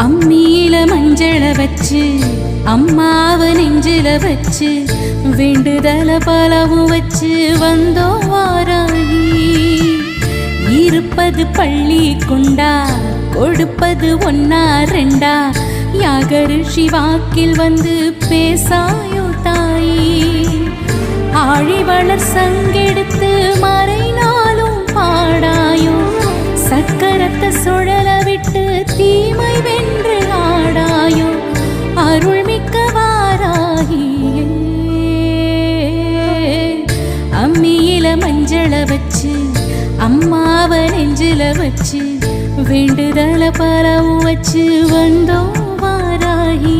அம்மியில மஞ்சள வச்சு அம்மாவ நெஞ்சில வச்சு வேண்டுதல பலவும் வச்சு வந்தோம் வாராகி. இருப்பது பள்ளி கொண்டா கொடுப்பது ஒன்னா ரெண்டா யாகரிஷி வாக்கில் வந்து பேசாயோ தாயி. ஆழி வளர் சங்கெடுத்து மறைனாலும் பாடாயோ சக்கரத்தை சுழல விட்டு தீமை வென்று ஆடாயோ அருள்மிக்க வாராகியே. அம்மியில மஞ்சள வச்சு அம்மாவ நெஞ்சில வச்சு வேண்டுதல பலவும் வச்சு வந்தோம் வாராகி.